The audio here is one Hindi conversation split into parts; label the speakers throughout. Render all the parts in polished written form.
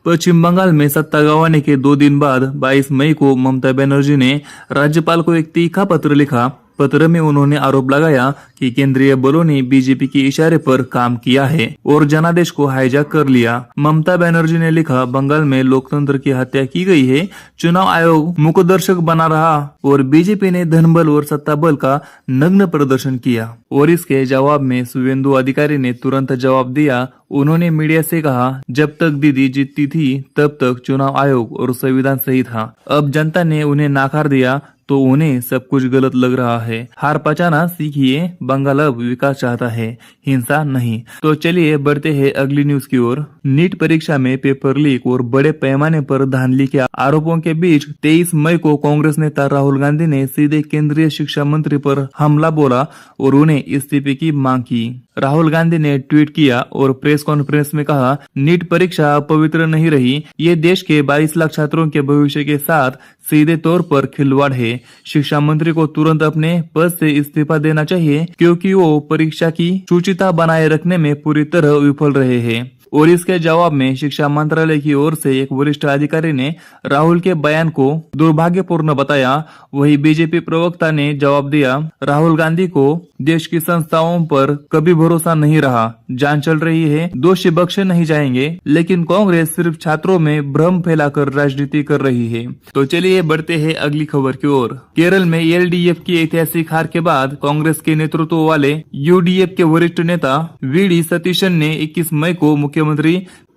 Speaker 1: पश्चिम बंगाल में सत्ता गंवाने के 2 दिन बाद 22 मई को ममता बनर्जी ने राज्यपाल को एक तीखा पत्र लिखा। पत्र में उन्होंने आरोप लगाया कि केंद्रीय बलों ने बीजेपी के इशारे पर काम किया है और जनादेश को हाईजैक कर लिया। ममता बनर्जी ने लिखा, बंगाल में लोकतंत्र की हत्या की गई है, चुनाव आयोग मुखदर्शक बना रहा और बीजेपी ने धन बल और सत्ता बल का नग्न प्रदर्शन किया। और इसके जवाब में शुवेंदु अधिकारी ने तुरंत जवाब दिया। उन्होंने मीडिया से कहा, जब तक दीदी जीतती थी तब तक चुनाव आयोग और संविधान सही था। अब जनता ने उन्हें नकार दिया तो उन्हें सब कुछ गलत लग रहा है। हार पचाना सीखिए, बंगाल अब विकास चाहता है, हिंसा नहीं। तो चलिए बढ़ते हैं अगली न्यूज की ओर। नीट परीक्षा में पेपर लीक और बड़े पैमाने पर धांधली के आरोपों के बीच 23 मई को कांग्रेस नेता राहुल गांधी ने सीधे केंद्रीय शिक्षा मंत्री पर हमला बोला और उन्हें इस्तीफे की मांग की। राहुल गांधी ने ट्वीट किया और प्रेस कॉन्फ्रेंस में कहा, नीट परीक्षा पवित्र नहीं रही, ये देश के 22 लाख छात्रों के भविष्य के साथ सीधे तौर पर खिलवाड़ है। शिक्षा मंत्री को तुरंत अपने पद से इस्तीफा देना चाहिए क्योंकि वो परीक्षा की शुचिता बनाए रखने में पूरी तरह विफल रहे हैं। और इसके जवाब में शिक्षा मंत्रालय की ओर से एक वरिष्ठ अधिकारी ने राहुल के बयान को दुर्भाग्यपूर्ण बताया। वही बीजेपी प्रवक्ता ने जवाब दिया, राहुल गांधी को देश की संस्थाओं पर कभी भरोसा नहीं रहा, जांच चल रही है, दोषी बख्शे नहीं जाएंगे, लेकिन कांग्रेस सिर्फ छात्रों में भ्रम फैलाकर राजनीति कर रही है। तो चलिए बढ़ते हैं अगली खबर की ओर। केरल में एलडीएफ की ऐतिहासिक हार के बाद कांग्रेस के नेतृत्व वाले यूडीएफ के वरिष्ठ नेता वी.डी. सतीशन ने 21 मई को मुख्यमंत्री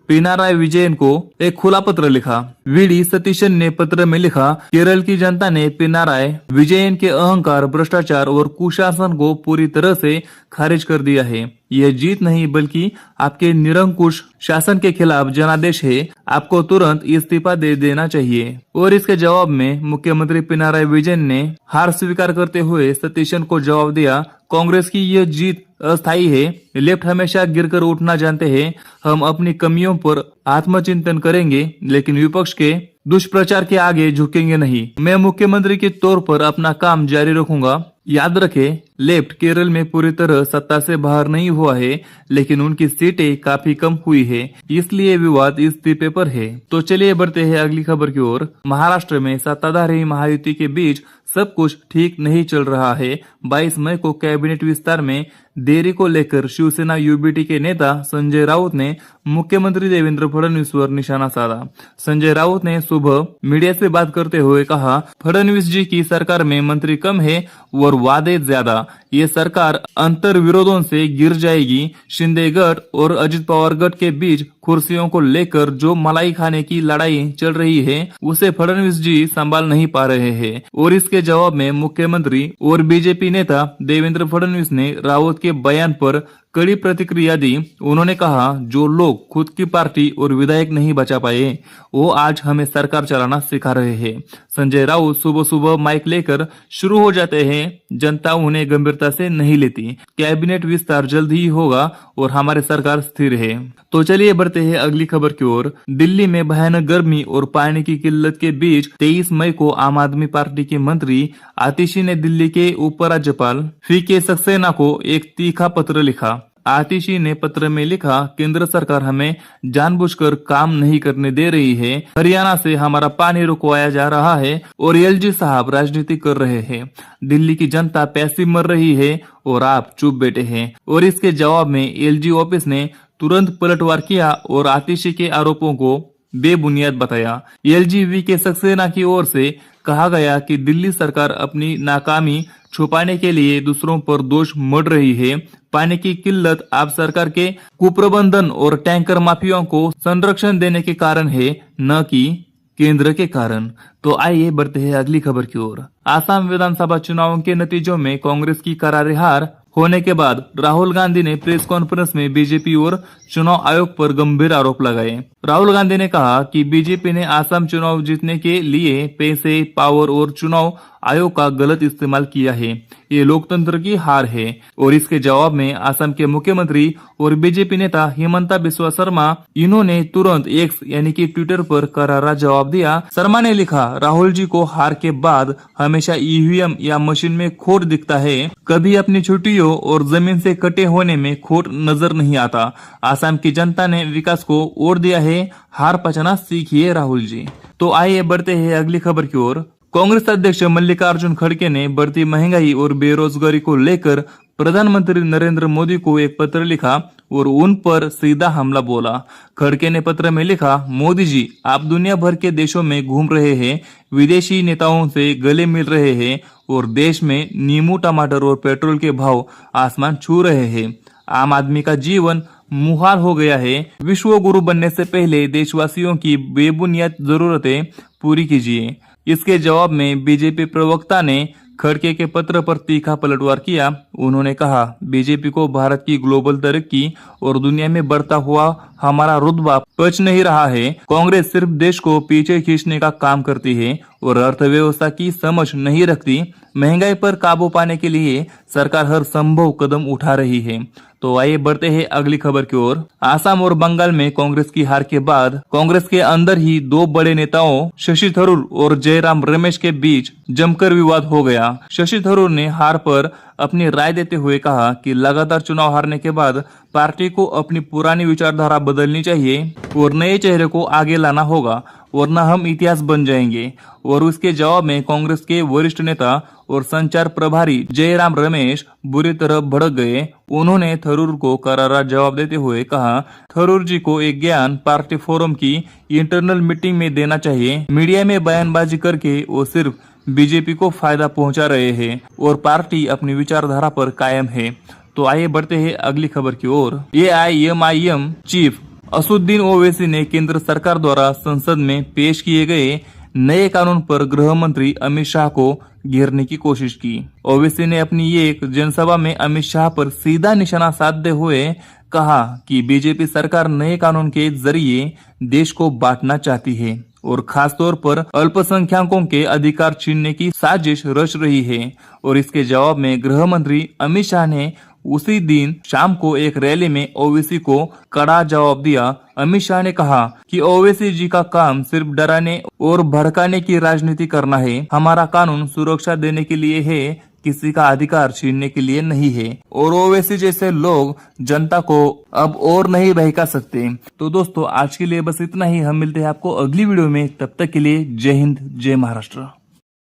Speaker 1: पिनाराई विजयन को एक खुला पत्र लिखा। वी.डी. सतीशन ने पत्र में लिखा, केरल की जनता ने पिनाराई विजयन के अहंकार, भ्रष्टाचार और कुशासन को पूरी तरह से खारिज कर दिया है। यह जीत नहीं बल्कि आपके निरंकुश शासन के खिलाफ जनादेश है। आपको तुरंत इस्तीफा दे देना चाहिए। और इसके जवाब में मुख्यमंत्री पिनाराई विजयन ने हार स्वीकार करते हुए सतीशन को जवाब दिया, कांग्रेस की यह जीत अस्थायी है। लेफ्ट हमेशा गिरकर उठना जानते हैं। हम अपनी कमियों पर आत्मचिंतन करेंगे लेकिन विपक्ष के दुष्प्रचार के आगे झुकेंगे नहीं। मैं मुख्यमंत्री के तौर पर अपना काम जारी रखूंगा। याद रखें, लेफ्ट केरल में पूरी तरह सत्ता से बाहर नहीं हुआ है लेकिन उनकी सीटें काफी कम हुई है, इसलिए विवाद इस्तीफे पर है। तो चलिए बढ़ते हैं अगली खबर की ओर। महाराष्ट्र में सत्ताधारी महायुति के बीच सब कुछ ठीक नहीं चल रहा है। 22 मई को कैबिनेट विस्तार में देरी को लेकर शिवसेना यूबीटी के नेता संजय राउत ने मुख्यमंत्री देवेंद्र फडणवीस पर निशाना साधा। संजय राउत ने सुबह मीडिया से बात करते हुए कहा, फडणवीस जी की सरकार में मंत्री कम है और वादे ज्यादा। ये सरकार अंतर विरोधों से गिर जाएगी। शिंदे गठ और अजित पवार गठ के बीच कुर्सियों को लेकर जो मलाई खाने की लड़ाई चल रही है उसे फडणवीस जी संभाल नहीं पा रहे हैं। और इसके जवाब में मुख्यमंत्री और बीजेपी नेता देवेंद्र फडणवीस ने राउत के बयान पर कड़ी प्रतिक्रिया दी। उन्होंने कहा, जो लोग खुद की पार्टी और विधायक नहीं बचा पाए वो आज हमें सरकार चलाना सिखा रहे हैं। संजय राउत सुबह सुबह माइक लेकर शुरू हो जाते हैं, जनता उन्हें गंभीरता से नहीं लेती। कैबिनेट विस्तार जल्द ही होगा और हमारी सरकार स्थिर है। तो चलिए बढ़ते हैं अगली खबर की ओर। दिल्ली में भयानक गर्मी और पानी की किल्लत के बीच 23 मई को आम आदमी पार्टी के मंत्री आतिशी ने दिल्ली के उपराज्यपाल वी.के. सक्सेना को एक तीखा पत्र लिखा। आतिशी ने पत्र में लिखा, केंद्र सरकार हमें जानबूझकर काम नहीं करने दे रही है। हरियाणा से हमारा पानी रुकवाया जा रहा है और एलजी साहब राजनीति कर रहे हैं। दिल्ली की जनता प्यासी मर रही है और आप चुप बैठे हैं। और इसके जवाब में एलजी ऑफिस ने तुरंत पलटवार किया और आतिशी के आरोपों को बेबुनियाद बताया। LG VK. सक्सेना की ओर से कहा गया कि दिल्ली सरकार अपनी नाकामी छुपाने के लिए दूसरों पर दोष मढ़ रही है। पानी की किल्लत आप सरकार के कुप्रबंधन और टैंकर माफियाओं को संरक्षण देने के कारण है, न कि केंद्र के कारण। तो आइए बढ़ते हैं अगली खबर की ओर। आसाम विधानसभा चुनावों के नतीजों में कांग्रेस की करारी हार होने के बाद राहुल गांधी ने प्रेस कॉन्फ्रेंस में बीजेपी और चुनाव आयोग पर गंभीर आरोप लगाए। राहुल गांधी ने कहा कि बीजेपी ने आसाम चुनाव जीतने के लिए पैसे, पावर और चुनाव आयोग का गलत इस्तेमाल किया है। ये लोकतंत्र की हार है। और इसके जवाब में असम के मुख्यमंत्री और बीजेपी नेता हिमंता बिस्वा शर्मा, इन्होंने तुरंत एक्स यानी कि ट्विटर पर करारा जवाब दिया। शर्मा ने लिखा, राहुल जी को हार के बाद हमेशा ईवीएम या मशीन में खोट दिखता है, कभी अपनी छुट्टियों और जमीन से कटे होने में खोट नजर नहीं आता। आसाम की जनता ने विकास को वोट दिया है है, हार पचाना सीखिए राहुल जी। तो आइए बढ़ते हैं अगली खबर की ओर। कांग्रेस अध्यक्ष मल्लिकार्जुन खड़गे ने बढ़ती महंगाई और बेरोजगारी को लेकर प्रधानमंत्री नरेंद्र मोदी को एक पत्र लिखा और उन पर सीधा हमला बोला। खड़गे ने पत्र में लिखा, मोदी जी, आप दुनिया भर के देशों में घूम रहे हैं, विदेशी नेताओं से गले मिल रहे हैं और देश में नींबू, टमाटर और पेट्रोल के भाव आसमान छू रहे हैं। आम आदमी का जीवन मुहाल हो गया है। विश्व गुरु बनने से पहले देशवासियों की बेबुनियाद जरूरतें पूरी कीजिए। इसके जवाब में बीजेपी प्रवक्ता ने खड़गे के पत्र पर तीखा पलटवार किया। उन्होंने कहा, बीजेपी को भारत की ग्लोबल तरक्की और दुनिया में बढ़ता हुआ हमारा रुतबा पच नहीं रहा है। कांग्रेस सिर्फ देश को पीछे खींचने का काम करती है और अर्थव्यवस्था की समझ नहीं रखती। महंगाई पर काबू पाने के लिए सरकार हर संभव कदम उठा रही है। तो आइए बढ़ते हैं अगली खबर की ओर। आसाम और बंगाल में कांग्रेस की हार के बाद कांग्रेस के अंदर ही दो बड़े नेताओं शशि थरूर और जयराम रमेश के बीच जमकर विवाद हो गया। शशि थरूर ने हार पर अपनी राय देते हुए कहा कि लगातार चुनाव हारने के बाद पार्टी को अपनी पुरानी विचारधारा बदलनी चाहिए और नए चेहरे को आगे लाना होगा, वरना हम इतिहास बन जाएंगे। और उसके जवाब में कांग्रेस के वरिष्ठ नेता और संचार प्रभारी जयराम रमेश बुरी तरह भड़क गए। उन्होंने थरूर को करारा जवाब देते हुए कहा, थरूर जी को एक ज्ञान पार्टी फोरम की इंटरनल मीटिंग में देना चाहिए। मीडिया में बयानबाजी करके वो सिर्फ बीजेपी को फायदा पहुंचा रहे हैं और पार्टी अपनी विचारधारा पर कायम है। तो आइए बढ़ते हैं अगली खबर की ओर। AIMIM चीफ असदुद्दीन ओवैसी ने केंद्र सरकार द्वारा संसद में पेश किए गए नए कानून पर गृह मंत्री अमित शाह को घेरने की कोशिश की। ओवैसी ने अपनी एक जनसभा में अमित शाह पर सीधा निशाना साधते हुए कहा कि बीजेपी सरकार नए कानून के जरिए देश को बांटना चाहती है और खासतौर पर अल्पसंख्यकों के अधिकार छीनने की साजिश रच रही है। और इसके जवाब में गृह मंत्री अमित शाह ने उसी दिन शाम को एक रैली में ओवैसी को कड़ा जवाब दिया। अमित शाह ने कहा कि ओवैसी जी का काम सिर्फ डराने और भड़काने की राजनीति करना है। हमारा कानून सुरक्षा देने के लिए है, किसी का अधिकार छीनने के लिए नहीं है। और ओवैसी जैसे लोग जनता को अब और नहीं बहका सकते। तो दोस्तों, आज के लिए बस इतना ही। हम मिलते हैं आपको अगली वीडियो में। तब तक के लिए जय हिंद, जय महाराष्ट्र।